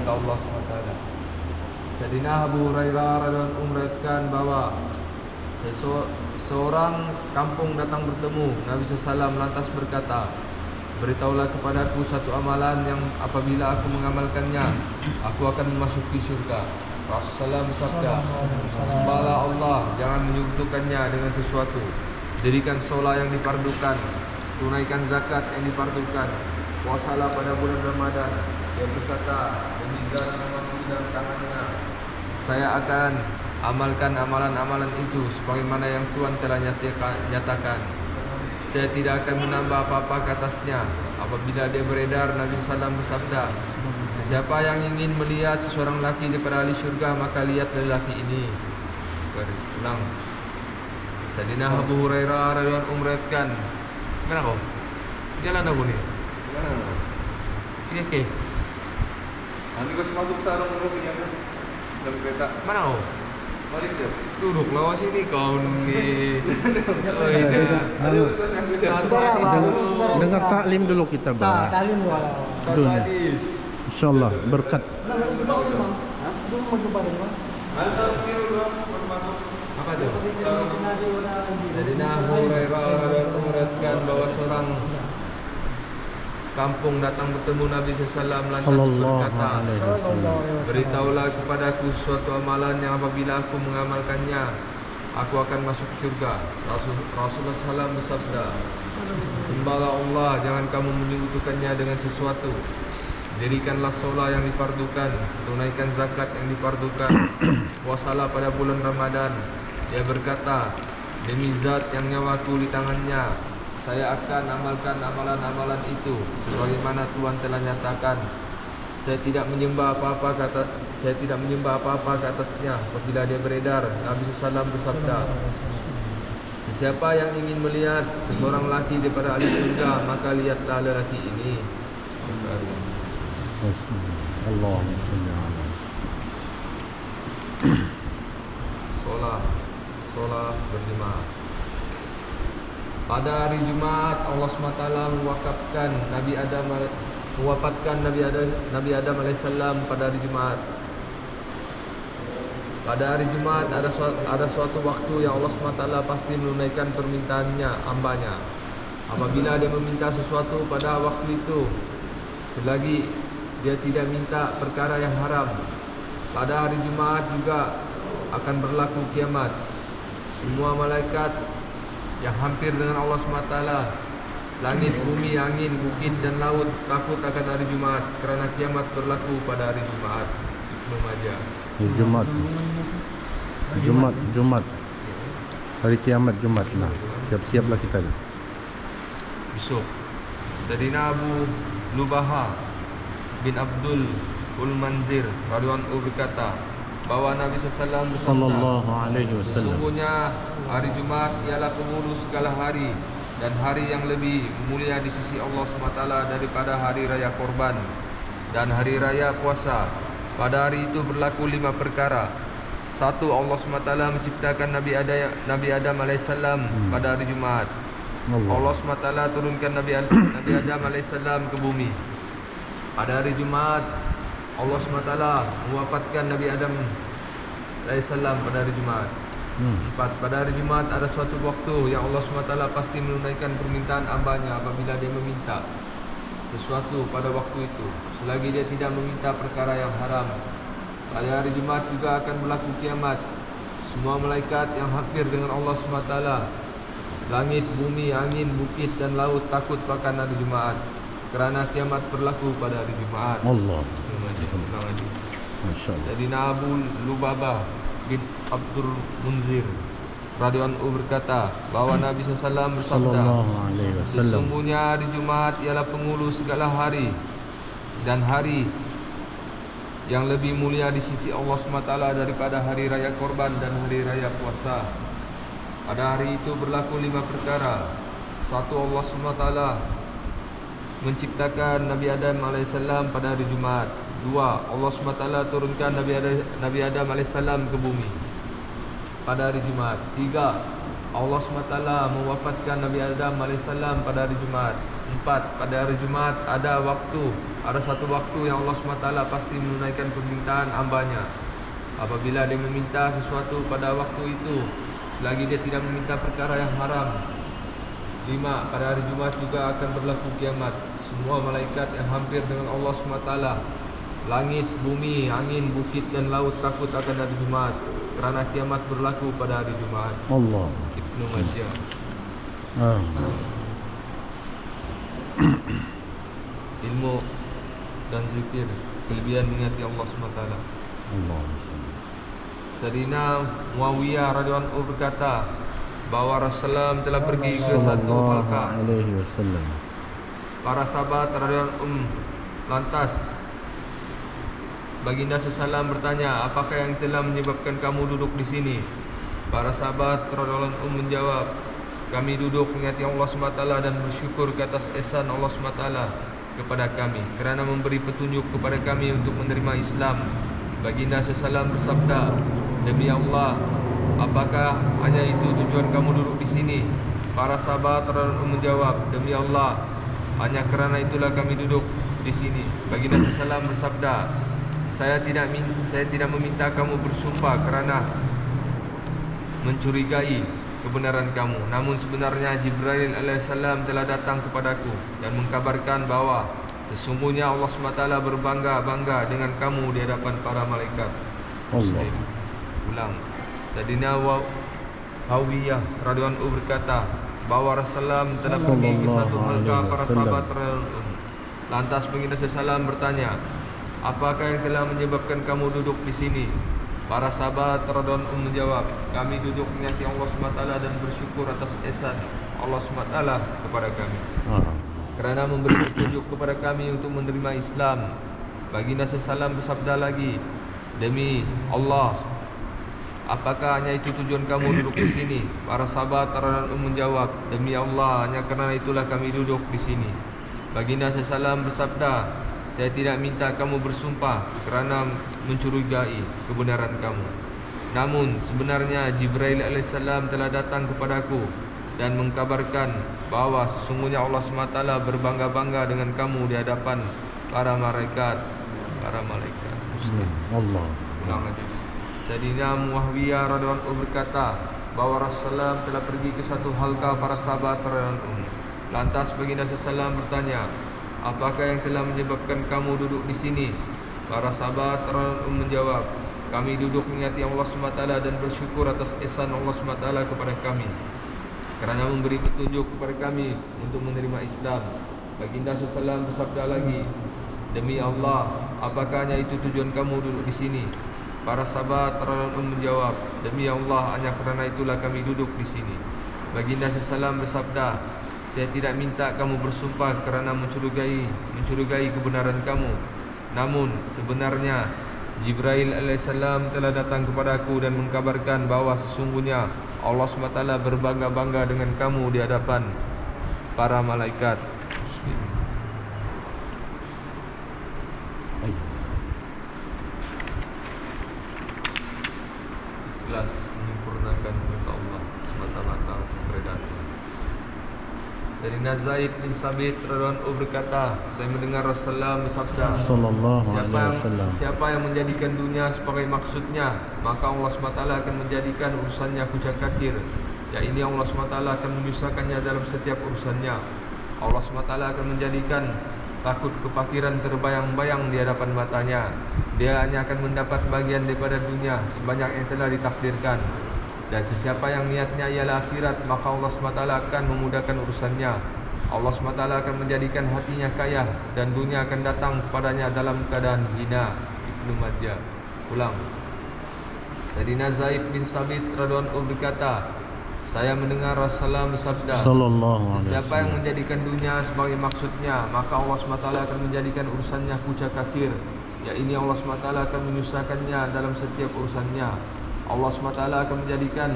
kata Allah SWT. Sayyidina Abu Hurairah radhiyallahu anhu meriwayatkan bahwa seorang kampung datang bertemu Nabi SAW lantas berkata, beritahulah kepadaku satu amalan yang apabila aku mengamalkannya, aku akan memasuki surga. Rasulullah bersabda, sembahlah Allah, jangan menyekutukannya dengan sesuatu. Dirikan sholat yang difardukan, tunaikan zakat yang difardukan, puasalah pada bulan Ramadan. Dia berkata, demi zat yang mampu dalam tangannya, saya akan amalkan amalan-amalan itu sebagaimana yang Tuhan telah nyatakan. Saya tidak akan menambah apa-apa ke atasnya. Apabila dia beredar, Nabi SAW bersabda, siapa yang ingin melihat seorang lelaki daripada ahli syurga, maka lihat lelaki ini. Ulang. Sayyidina Abu Hurairah radhiyallahu anhu meriwayatkan. Mana kau? Jalan aku ni. Okey. Nanti kau masuk sarung dulu punya dalam kereta. Mana kau? Balik dia. Duduk lawan sini kau ni. Oh Ada urusan yang beda. Satu hadis dulu. Dengar taklim dulu kita, Bang. Taklim wala. Satu hadis. Insyaallah berkat. Ada sarung biru dulu masuk. Apa tu? Sayyidina Abu Hurairah radhiyallahu anhu meriwayatkan bahwa seorang kampung datang bertemu Nabi SAW lantas berkata, beritahulah kepadaku suatu amalan yang apabila aku mengamalkannya, aku akan masuk surga. Rasulullah SAW bersabda, sembahlah Allah, jangan kamu menyekutukannya dengan sesuatu. Dirikanlah solat yang difardukan, tunaikan zakat yang difardukan, puasalah pada bulan Ramadan. Dia berkata, demi zat yang nyawaku di tangannya, saya akan amalkan amalan-amalan itu sebagaimana Tuhan telah nyatakan. Saya tidak menyembah apa-apa ke atasnya. Apabila dia beredar, Nabi SAW bersabda, siapa yang ingin melihat seseorang lelaki daripada ahli surga, maka lihatlah lelaki ini. Allahumma shalli ala. Solat berjemaah. Pada hari Jumat, Allah SWT mewafatkan Nabi Adam alaihissalam pada hari Jumat. Pada hari Jumat ada suatu waktu yang Allah SWT pasti menunaikan permintaannya, hambanya. Apabila dia meminta sesuatu pada waktu itu, selagi dia tidak minta perkara yang haram, pada hari Jumat juga akan berlaku kiamat. Semua malaikat yang hampir dengan Allah SWT, langit, bumi, angin, bukit dan laut takut akan hari Jumat kerana kiamat berlaku pada hari Jumat. Ibnu Majah. Jumat. Hari kiamat Jumat lah. Siap-siaplah kita. Besok. Sayyidina Abu Lubaha bin Abdul Manzir radhiyallahu anhu berkata bahwa Nabi SAW Sallallahu alaihi wasallam. sesungguhnya hari Jumat ialah penghulu segala hari dan hari yang lebih mulia di sisi Allah SWT daripada hari raya korban dan hari raya puasa. Pada hari itu berlaku 5 perkara. 1. Allah SWT menciptakan Nabi Adam AS pada hari Jumat. Allah SWT turunkan Nabi Adam AS ke bumi. Pada hari Jumat, Allah SWT mewafatkan Nabi Adam AS pada hari Jumat. 4. Pada hari Jumat ada suatu waktu yang Allah SWT pasti menunaikan permintaan hambanya apabila dia meminta sesuatu pada waktu itu, selagi dia tidak meminta perkara yang haram. Pada hari Jumat juga akan berlaku kiamat. Semua malaikat yang hampir dengan Allah SWT, langit, bumi, angin, bukit dan laut takut pada hari Jumat kerana kiamat berlaku pada hari Jumat. Allah. Sayyidina Abu Lubabah bin Abdul Munzir radhiyallahu anhu berkata bahwa Nabi SAW bersabda, sesungguhnya hari Jumat ialah penghulu segala hari dan hari yang lebih mulia di sisi Allah SWT daripada hari raya korban dan hari raya puasa. Pada hari itu berlaku 5 perkara. 1. Allah SWT menciptakan Nabi Adam AS pada hari Jumat. 2. Allah SWT turunkan Nabi Adam AS ke bumi pada hari Jumat. 3. Allah SWT mewafatkan Nabi Adam AS pada hari Jumat. 4. Pada hari Jumat ada satu waktu yang Allah SWT pasti menunaikan permintaan hambanya apabila dia meminta sesuatu pada waktu itu, selagi dia tidak meminta perkara yang haram. 5. Pada hari Jumat juga akan berlaku kiamat. Semua malaikat yang hampir dengan Allah SWT, langit, bumi, angin, bukit dan laut takut akan hari Jumat, kerana kiamat berlaku pada hari Jumat. Allah. Ibnu Majah. Ilmu dan zikir, kelebihan mengingati Allah SWT. Allah. Sayyidina Muawiyah radhiyallahu anhu berkata bahawa Rasulullah telah pergi ke satu halqa. Alaihi wasallam. Para sahabat radhiyallahu anhum lantas Baginda SAW bertanya, apakah yang telah menyebabkan kamu duduk di sini? Para sahabat radhiyallahu anhum menjawab, kami duduk mengingati Allah SWT dan bersyukur ke atas ihsan Allah SWT kepada kami kerana memberi petunjuk kepada kami untuk menerima Islam. Baginda SAW bersabda, demi Allah, apakah hanya itu tujuan kamu duduk di sini? Para sahabat menjawab, demi Allah, hanya kerana itulah kami duduk di sini. Baginda SAW bersabda, saya tidak meminta kamu bersumpah kerana mencurigai kebenaran kamu. Namun sebenarnya Jibril alaihissalam telah datang kepadaku dan mengkabarkan bahawa sesungguhnya Allah SWT berbangga-bangga dengan kamu di hadapan para malaikat. Allah. Ulang. Sayyidina Hawiyah radhiyallahu anhu berkata bahawa Rasulullah telah pergi ke satu halqa para sahabat. Lantas Baginda SAW bertanya, apakah yang telah menyebabkan kamu duduk di sini? Para sahabat radhiyallahu anhu menjawab, kami duduk mengingati Allah SWT dan bersyukur atas ihsan Allah SWT kepada kami kerana memberi petunjuk kepada kami untuk menerima Islam. Baginda SAW bersabda lagi, demi Allah, apakah hanya itu tujuan kamu duduk di sini? Para sahabat radhiyallahu anhu menjawab, demi Allah, hanya kerana itulah kami duduk di sini. Baginda SAW bersabda, saya tidak minta kamu bersumpah kerana mencurigai kebenaran kamu. Namun sebenarnya Jibril alaihissalam telah datang kepadaku dan mengkabarkan bahawa sesungguhnya Allah SWT berbangga-bangga dengan kamu di hadapan para malaikat. Allah. Ulang lagi. Sayyidina Muawiyah radhiyallahu anhu berkata bahawa Rasulullah telah pergi ke satu halqa para sahabat radhiyallahu anhu. Lantas Baginda SAW bertanya, apakah yang telah menyebabkan kamu duduk di sini? Para sahabat radhiyallahu anhu menjawab, kami duduk mengingati Allah SWT dan bersyukur atas ihsan Allah SWT kepada kami kerana memberi petunjuk kepada kami untuk menerima Islam. Baginda SAW bersabda lagi, demi Allah, apakah hanya itu tujuan kamu duduk di sini? Para sahabat radhiyallahu anhu menjawab, demi Allah, hanya kerana itulah kami duduk di sini. Baginda SAW bersabda, saya tidak minta kamu bersumpah kerana mencurigai kebenaran kamu. Namun sebenarnya Jibril alaihissalam telah datang kepadaku dan mengkabarkan bahawa sesungguhnya Allah SWT berbangga-bangga dengan kamu di hadapan para malaikat. Ikhlas menyempurnakan perintah Allah semata-mata untuk beredati. Sayyidina Zaid bin Sabit radhiyallahu anhu berkata, saya mendengar Rasulullah bersabda, siapa yang menjadikan dunia sebagai maksudnya, maka Allah SWT akan menjadikan urusannya kucak kacir. Ya, ini Allah SWT akan menyusahkannya dalam setiap urusannya. Allah SWT akan menjadikan takut kefakiran terbayang-bayang di hadapan matanya. Dia hanya akan mendapat bagian daripada dunia sebanyak yang telah ditakdirkan. Dan sesiapa yang niatnya ialah akhirat, maka Allah SWT akan memudahkan urusannya. Allah SWT akan menjadikan hatinya kaya dan dunia akan datang kepadanya dalam keadaan hina. Ibnu Majah. Ulang. Sayyidina Zaid bin Sabit radhiyallahu anhu berkata, saya mendengar Rasulullah bersabda, siapa yang menjadikan dunia sebagai maksudnya, maka Allah SWT akan menjadikan urusannya kucak kacir. Ya, ini Allah SWT akan menyusahkannya dalam setiap urusannya. Allah SWT akan menjadikan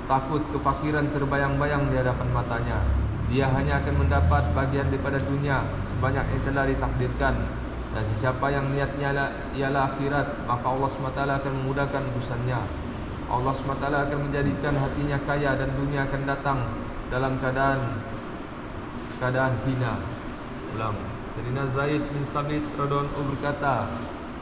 takut kefakiran terbayang-bayang di hadapan matanya. Dia hanya akan mendapat bagian daripada dunia sebanyak yang telah ditakdirkan. Dan sesiapa yang niatnya ialah akhirat, maka Allah SWT akan memudahkan urusannya. Allah SWT akan menjadikan hatinya kaya dan dunia akan datang dalam keadaan keadaan hina. Ulang. Sayyidina Zaid bin Sabit radhiyallahu anhu berkata,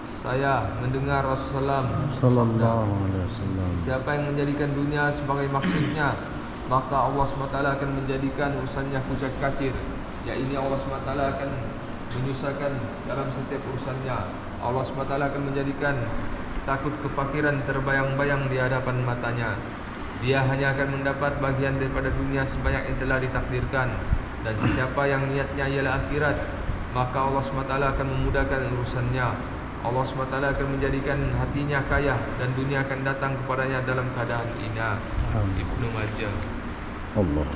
saya mendengar Rasulullah Sallallahu alaihi wasallam. siapa yang menjadikan dunia sebagai maksudnya, maka Allah SWT akan menjadikan urusannya kucak kacir. Ya, ini Allah SWT akan menyusahkan dalam setiap urusannya. Allah SWT akan menjadikan takut kefakiran terbayang-bayang di hadapan matanya. Dia hanya akan mendapat bagian daripada dunia sebanyak yang telah ditakdirkan. Dan siapa yang niatnya ialah akhirat, maka Allah SWT akan memudahkan urusannya. Allah SWT akan menjadikan hatinya kaya dan dunia akan datang kepadanya dalam keadaan hina. Ibnu Majah. Allah.